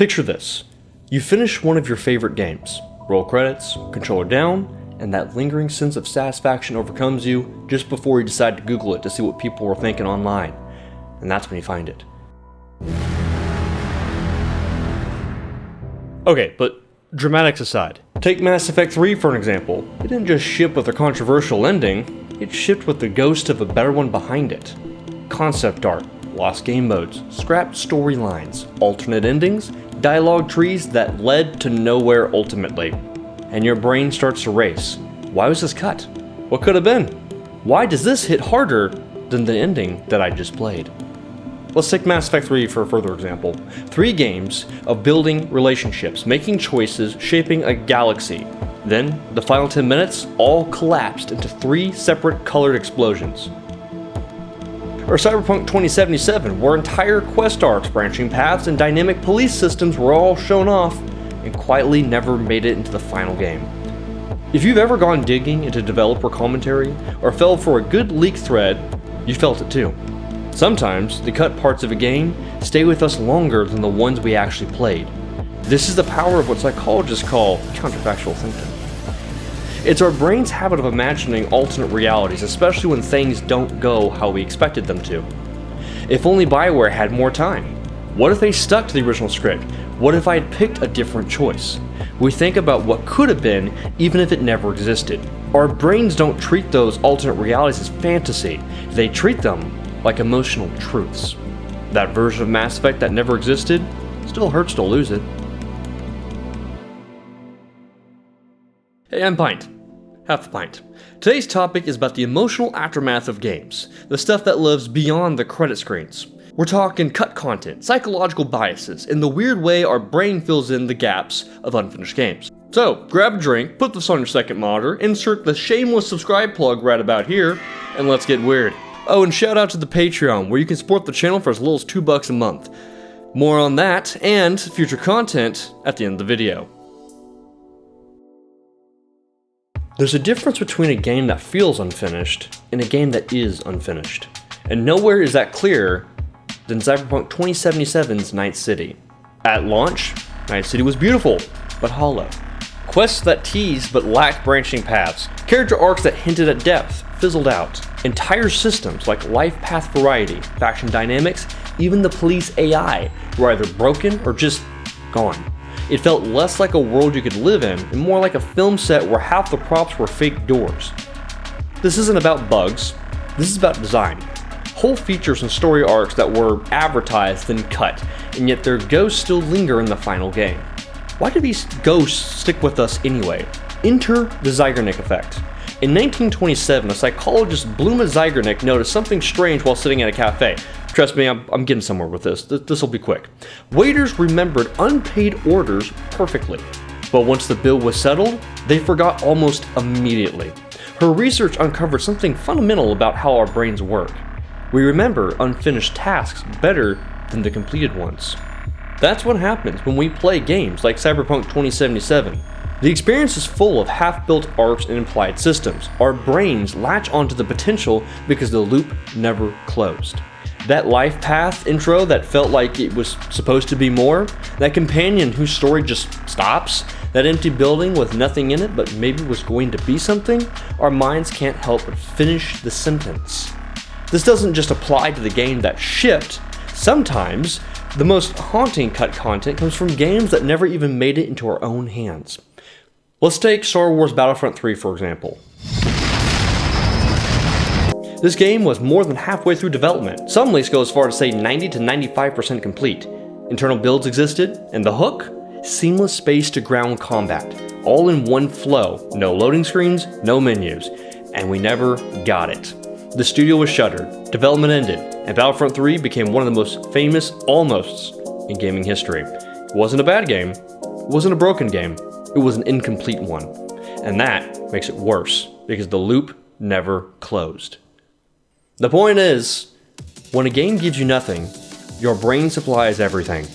Picture this. You finish one of your favorite games, roll credits, controller down, and that lingering sense of satisfaction overcomes you just before you decide to Google it to see what people were thinking online. And that's when you find it. Okay, but dramatics aside, take Mass Effect 3 for an example. It didn't just ship with a controversial ending, it shipped with the ghost of a better one behind it. Concept art, lost game modes, scrapped storylines, alternate endings, dialogue trees that led to nowhere ultimately. And your brain starts to race. Why was this cut? What could have been? Why does this hit harder than the ending that I just played? Let's take Mass Effect 3 for a further example. 3 games of building relationships, making choices, shaping a galaxy. Then, the final 10 minutes all collapsed into 3 separate colored explosions. Or Cyberpunk 2077, where entire quest arcs, branching paths, and dynamic police systems were all shown off and quietly never made it into the final game. If you've ever gone digging into developer commentary or fell for a good leak thread, you felt it too. Sometimes the cut parts of a game stay with us longer than the ones we actually played. This is the power of what psychologists call counterfactual thinking. It's our brain's habit of imagining alternate realities, especially when things don't go how we expected them to. If only BioWare had more time. What if they stuck to the original script? What if I had picked a different choice? We think about what could have been, even if it never existed. Our brains don't treat those alternate realities as fantasy. They treat them like emotional truths. That version of Mass Effect that never existed still hurts to lose it. Hey, I'm Pint. Half the pint. Today's topic is about the emotional aftermath of games, the stuff that lives beyond the credit screens. We're talking cut content, psychological biases, and the weird way our brain fills in the gaps of unfinished games. So, grab a drink, put this on your second monitor, insert the shameless subscribe plug right about here, and let's get weird. Oh, and shout out to the Patreon, where you can support the channel for as little as $2 a month. More on that, and future content at the end of the video. There's a difference between a game that feels unfinished and a game that is unfinished. And nowhere is that clearer than Cyberpunk 2077's Night City. At launch, Night City was beautiful, but hollow. Quests that teased but lacked branching paths. Character arcs that hinted at depth fizzled out. Entire systems like life path variety, faction dynamics, even the police AI were either broken or just gone. It felt less like a world you could live in and more like a film set where half the props were fake doors. This isn't about bugs, this is about design. Whole features and story arcs that were advertised and cut, and yet their ghosts still linger in the final game. Why do these ghosts stick with us anyway? Enter the Zeigarnik effect. In 1927, a psychologist Bluma Zeigarnik noticed something strange while sitting at a cafe. Trust me, I'm getting somewhere with this. This'll be quick. Waiters remembered unpaid orders perfectly, but once the bill was settled, they forgot almost immediately. Her research uncovered something fundamental about how our brains work. We remember unfinished tasks better than the completed ones. That's what happens when we play games like Cyberpunk 2077. The experience is full of half-built arcs and implied systems. Our brains latch onto the potential because the loop never closed. That life path intro that felt like it was supposed to be more, that companion whose story just stops, that empty building with nothing in it but maybe was going to be something, our minds can't help but finish the sentence. This doesn't just apply to the game that shipped. Sometimes, the most haunting cut content comes from games that never even made it into our own hands. Let's take Star Wars Battlefront 3 for example. This game was more than halfway through development. Some leaks go as far as to say 90 to 95% complete. Internal builds existed, and the hook? Seamless space to ground combat. All in one flow, no loading screens, no menus. And we never got it. The studio was shuttered, development ended, and Battlefront 3 became one of the most famous almosts in gaming history. It wasn't a bad game, it wasn't a broken game, it was an incomplete one. And that makes it worse, because the loop never closed. The point is, when a game gives you nothing, your brain supplies everything.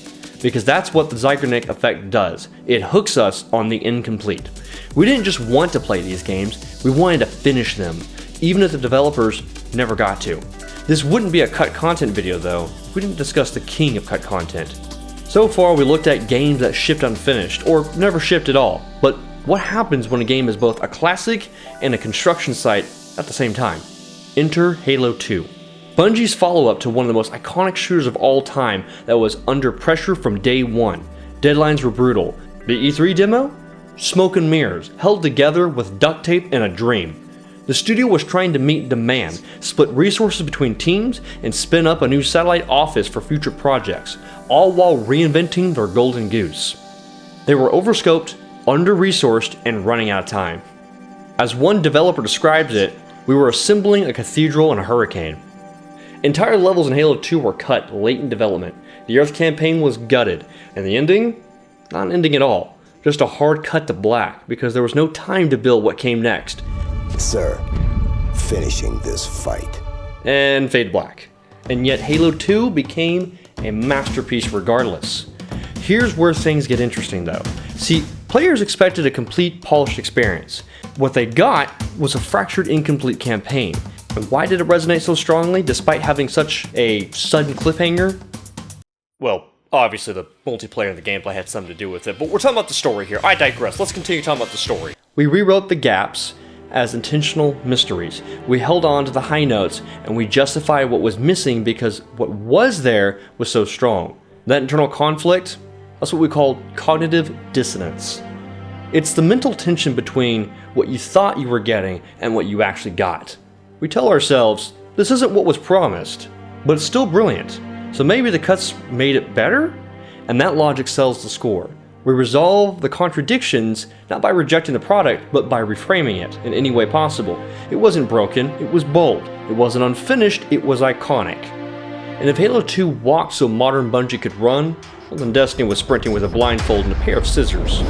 Because that's what the Zeigarnik effect does. It hooks us on the incomplete. We didn't just want to play these games, we wanted to finish them, even if the developers never got to. This wouldn't be a cut content video though, if we didn't discuss the king of cut content, So far, we looked at games that shipped unfinished, or never shipped at all. But what happens when a game is both a classic and a construction site at the same time? Enter Halo 2. Bungie's follow-up to one of the most iconic shooters of all time that was under pressure from day one. Deadlines were brutal. The E3 demo? Smoke and mirrors, held together with duct tape and a dream. The studio was trying to meet demand, split resources between teams, and spin up a new satellite office for future projects, all while reinventing their golden goose. They were overscoped, under-resourced, and running out of time. As one developer describes it, we were assembling a cathedral in a hurricane. Entire levels in Halo 2 were cut late in development. The Earth campaign was gutted, and the ending? Not an ending at all. Just a hard cut to black, because there was no time to build what came next. Sir, finishing this fight. And fade black. And yet Halo 2 became a masterpiece regardless. Here's where things get interesting though. See, players expected a complete, polished experience. What they got was a fractured, incomplete campaign. And why did it resonate so strongly despite having such a sudden cliffhanger? Well, obviously the multiplayer and the gameplay had something to do with it, but we're talking about the story here. I digress. Let's continue talking about the story. We rewrote the gaps as intentional mysteries. We held on to the high notes, and we justified what was missing because what was there was so strong. That internal conflict, that's what we call cognitive dissonance. It's the mental tension between what you thought you were getting and what you actually got. We tell ourselves, this isn't what was promised, but it's still brilliant. So maybe the cuts made it better? And that logic sells the score. We resolve the contradictions not by rejecting the product, but by reframing it in any way possible. It wasn't broken, it was bold. It wasn't unfinished, it was iconic. And if Halo 2 walked so modern Bungie could run, well, then Destiny was sprinting with a blindfold and a pair of scissors.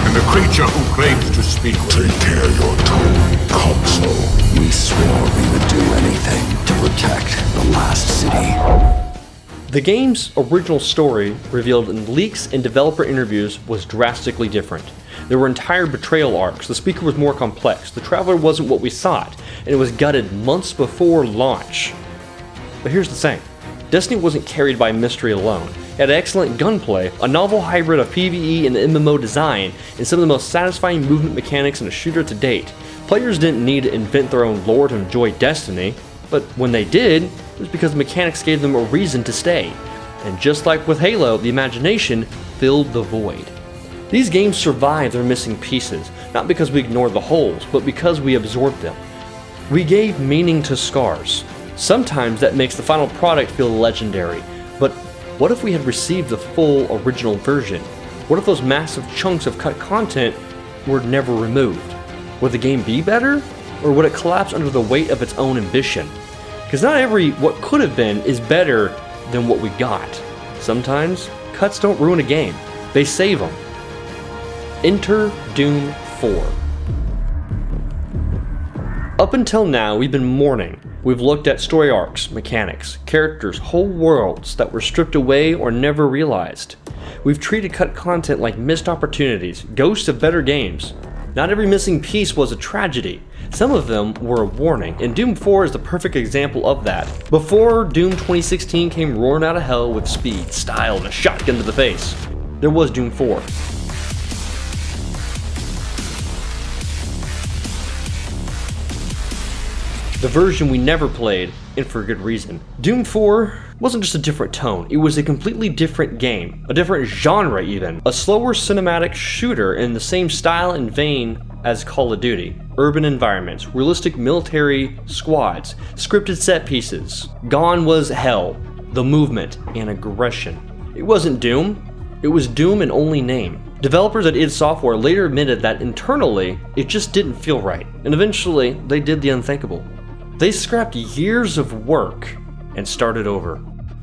And the creature who claims to speak will Take care your tone, Console. We swore we would do anything to protect the last city. The game's original story, revealed in leaks and developer interviews, was drastically different. There were entire betrayal arcs, the speaker was more complex, the Traveler wasn't what we thought, and it was gutted months before launch. But here's the thing, Destiny wasn't carried by mystery alone. It had excellent gunplay, a novel hybrid of PvE and MMO design, and some of the most satisfying movement mechanics in a shooter to date. Players didn't need to invent their own lore to enjoy Destiny, but when they did, it was because the mechanics gave them a reason to stay. And just like with Halo, the imagination filled the void. These games survived their missing pieces, not because we ignored the holes, but because we absorbed them. We gave meaning to scars. Sometimes that makes the final product feel legendary, but what if we had received the full original version? What if those massive chunks of cut content were never removed? Would the game be better? Or would it collapse under the weight of its own ambition? Because not every what could have been is better than what we got. Sometimes, cuts don't ruin a game, they save them. Enter Doom 4. Up until now, we've been mourning. We've looked at story arcs, mechanics, characters, whole worlds that were stripped away or never realized. We've treated cut content like missed opportunities, ghosts of better games. Not every missing piece was a tragedy. Some of them were a warning, and Doom 4 is the perfect example of that. Before Doom 2016 came roaring out of hell with speed, style, and a shotgun to the face, there was Doom 4. The version we never played, and for good reason. Doom 4 wasn't just a different tone, it was a completely different game, a different genre even. A slower cinematic shooter in the same style and vein as Call of Duty. Urban environments, realistic military squads, scripted set pieces. Gone was hell, the movement, and aggression. It wasn't Doom, it was Doom in only name. Developers at id Software later admitted that internally, it just didn't feel right, and eventually they did the unthinkable. They scrapped years of work and started over.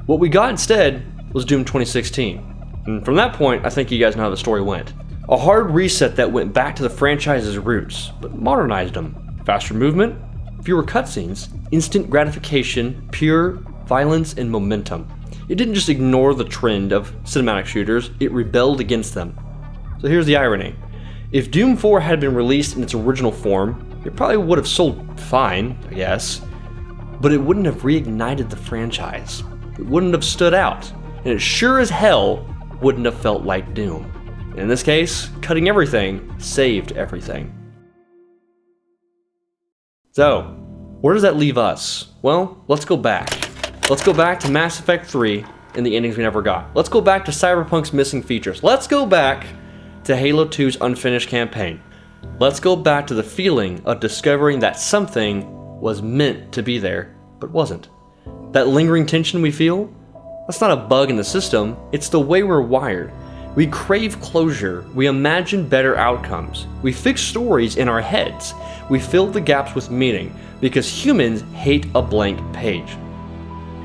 What we got instead was Doom 2016. And from that point, I think you guys know how the story went. A hard reset that went back to the franchise's roots, but modernized them. Faster movement, fewer cutscenes, instant gratification, pure violence and momentum. It didn't just ignore the trend of cinematic shooters, it rebelled against them. So here's the irony. If Doom 4 had been released in its original form, it probably would have sold fine, I guess, but it wouldn't have reignited the franchise. it wouldn't have stood out, and it sure as hell wouldn't have felt like Doom. In this case, cutting everything saved everything. So, where does that leave us? Well, let's go back. Let's go back to Mass Effect 3 and the endings we never got. Let's go back to Cyberpunk's missing features. Let's go back to Halo 2's unfinished campaign. Let's go back to the feeling of discovering that something was meant to be there, but wasn't. That lingering tension we feel? That's not a bug in the system, it's the way we're wired. We crave closure, we imagine better outcomes, we fix stories in our heads, we fill the gaps with meaning, because humans hate a blank page.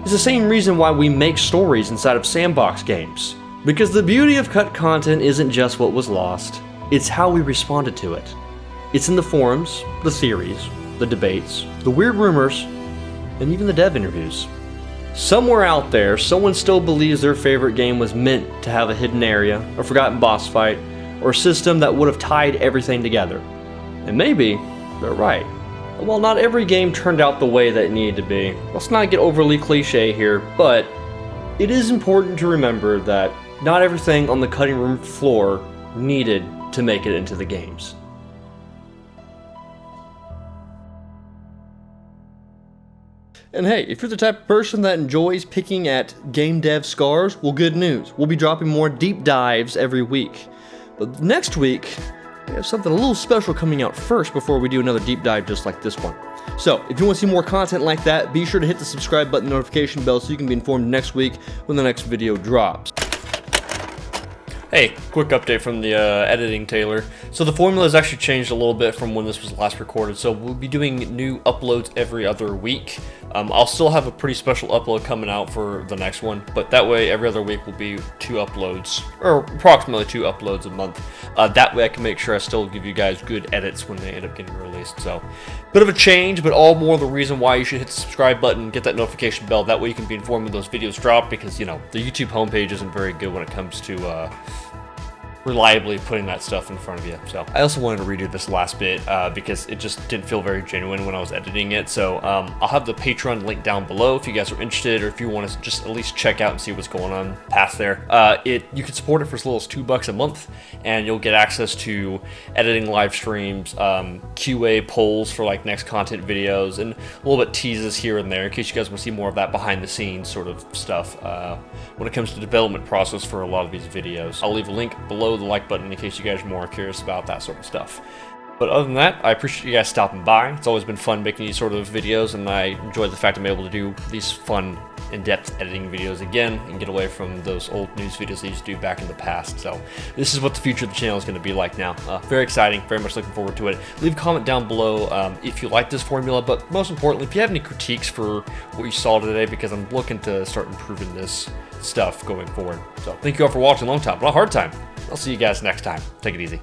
It's the same reason why we make stories inside of sandbox games. Because the beauty of cut content isn't just what was lost, it's how we responded to it. It's in the forums, the theories, the debates, the weird rumors, and even the dev interviews. Somewhere out there, someone still believes their favorite game was meant to have a hidden area, a forgotten boss fight, or a system that would have tied everything together. And maybe they're right. And while not every game turned out the way that it needed to be, let's not get overly cliche here, but it is important to remember that not everything on the cutting room floor needed to make it into the games. And hey, if you're the type of person that enjoys picking at game dev scars, well, good news. We'll be dropping more deep dives every week. But next week, we have something a little special coming out first before we do another deep dive just like this one. So, if you want to see more content like that, be sure to hit the subscribe button, notification bell, so you can be informed next week when the next video drops. Hey, quick update from the editing Taylor. So the formula has actually changed a little bit from when this was last recorded, so we'll be doing new uploads every other week. I'll still have a pretty special upload coming out for the next one, but that way every other week will be 2 uploads, or approximately 2 uploads a month. That way I can make sure I still give you guys good edits when they end up getting released. So, bit of a change, but all more the reason why you should hit the subscribe button, get that notification bell, that way you can be informed when those videos drop, because, you know, the YouTube homepage isn't very good when it comes to reliably putting that stuff in front of you. So I also wanted to redo this last bit because it just didn't feel very genuine when I was editing it. So I'll have the Patreon link down below if you guys are interested, or if you want to just at least check out and see what's going on past there. You can support it for as little as $2 a month, and you'll get access to editing live streams, QA polls for like next content videos, and a little bit teases here and there in case you guys want to see more of that behind the scenes sort of stuff when it comes to the development process for a lot of these videos. I'll leave a link below the like button in case you guys are more curious about that sort of stuff. But other than that, I appreciate you guys stopping by. It's always been fun making these sort of videos, and I enjoy the fact I'm able to do these fun, in-depth editing videos again and get away from those old news videos I used to do back in the past. So this is what the future of the channel is going to be like now. Very exciting, very much looking forward to it. Leave a comment down below if you like this formula, but most importantly, if you have any critiques for what you saw today, because I'm looking to start improving this stuff going forward. So thank you all for watching. Long time, but a hard time. I'll see you guys next time. Take it easy.